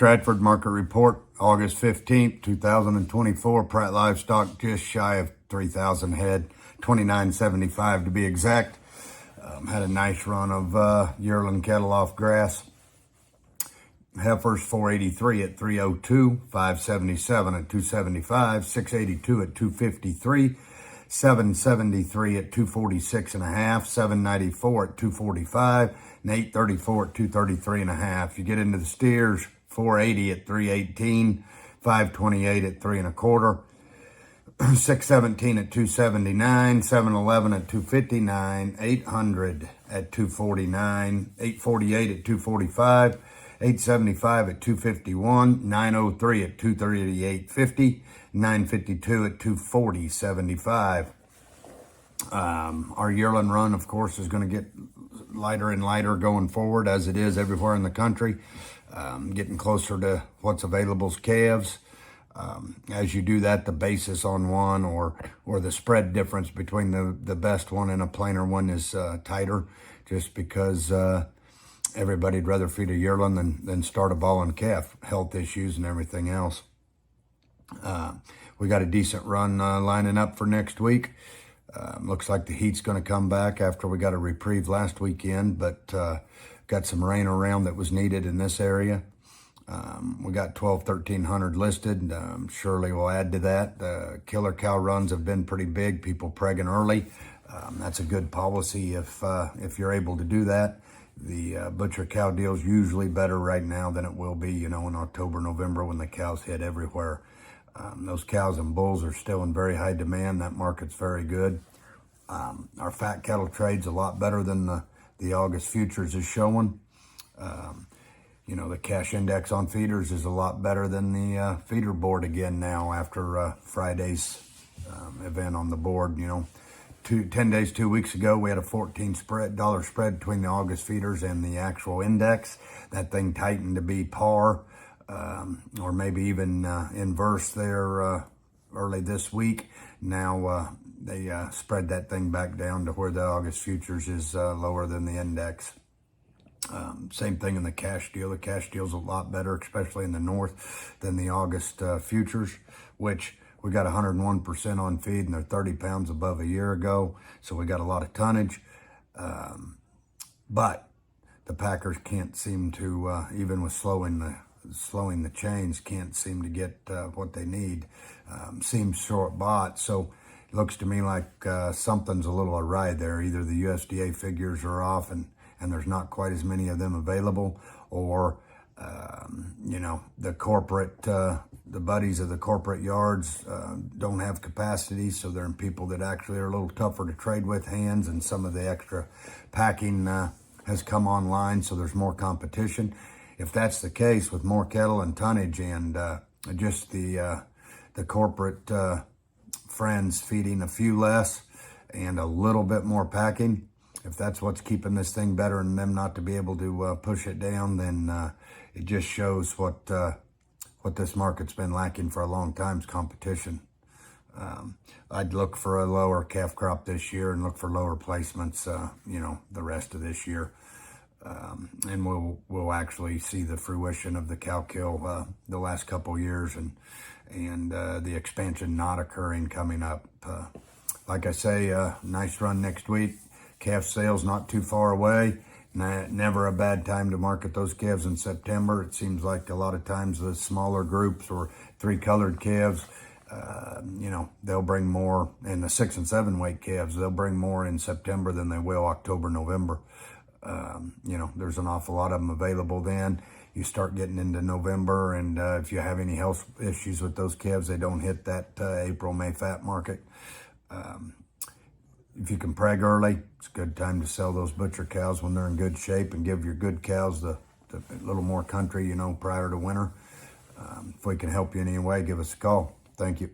Stratford market report, August 15th, 2024. Pratt Livestock just shy of 3,000 head, 29.75 to be exact. Had a nice run of yearling cattle off grass. Heifers 483 at 302, 577 at 275, 682 at 253, 773 at 246 and a half, 794 at 245, and 834 at 233 and a half. You get into the steers, 480 at 318, 528 at 3 1/4, 617 at 279, 711 at 259, 800 at 249, 848 at 245, 875 at 251, 903 at 238.50, 952 at 240.75. Our yearling run, of course, is going to get lighter and lighter going forward, as it is everywhere in the country. Getting closer to what's available as calves. As you do that, the basis on one or the spread difference between the best one and a plainer one is tighter, just because everybody'd rather feed a yearling than start a ball and calf, health issues and everything else. We got a decent run lining up for next week. Looks like the heat's going to come back after we got a reprieve last weekend, but got some rain around that was needed in this area. We got 1,300 listed. Surely we'll add to that. The killer cow runs have been pretty big. People pregging early. That's a good policy if you're able to do that. The butcher cow deal's usually better right now than it will be, in October, November when the cows hit everywhere. Those cows and bulls are still in very high demand. That market's very good. Our fat cattle trade's a lot better than the August futures is showing. The cash index on feeders is a lot better than the feeder board again now after Friday's event on the board. 10 days, 2 weeks ago, we had a $14 spread between the August feeders and the actual index. That thing tightened to be par, or maybe even inverse there early this week. Now they spread that thing back down to where the August futures is lower than the index. Same thing in the cash deal. The cash deal's a lot better, especially in the north, than the August futures, which we got 101% on feed, and they're 30 pounds above a year ago. So we got a lot of tonnage. But the packers can't seem to, even with slowing the chains, can't seem to get what they need. Seems short bought. So it looks to me like something's a little awry there. Either the USDA figures are off and there's not quite as many of them available, or the corporate, the buddies of the corporate yards don't have capacity, so they're in people that actually are a little tougher to trade with hands, and some of the extra packing has come online, so there's more competition. If that's the case, with more cattle and tonnage and just the corporate friends feeding a few less and a little bit more packing, if that's what's keeping this thing better and them not to be able to push it down, then it just shows what this market's been lacking for a long time is competition. I'd look for a lower calf crop this year and look for lower placements, the rest of this year. And we'll actually see the fruition of the cow kill the last couple years and the expansion not occurring coming up. Like I say, nice run next week. Calf sales not too far away. Never a bad time to market those calves in September. It seems like a lot of times the smaller groups or 3 colored calves, they'll bring more, and the 6 and 7 weight calves, they'll bring more in September than they will October, November. There's an awful lot of them available then. You start getting into November, and if you have any health issues with those calves, they don't hit that April, May fat market. If you can preg early, it's a good time to sell those butcher cows when they're in good shape, and give your good cows the little more country, prior to winter. If we can help you in any way, give us a call. Thank you.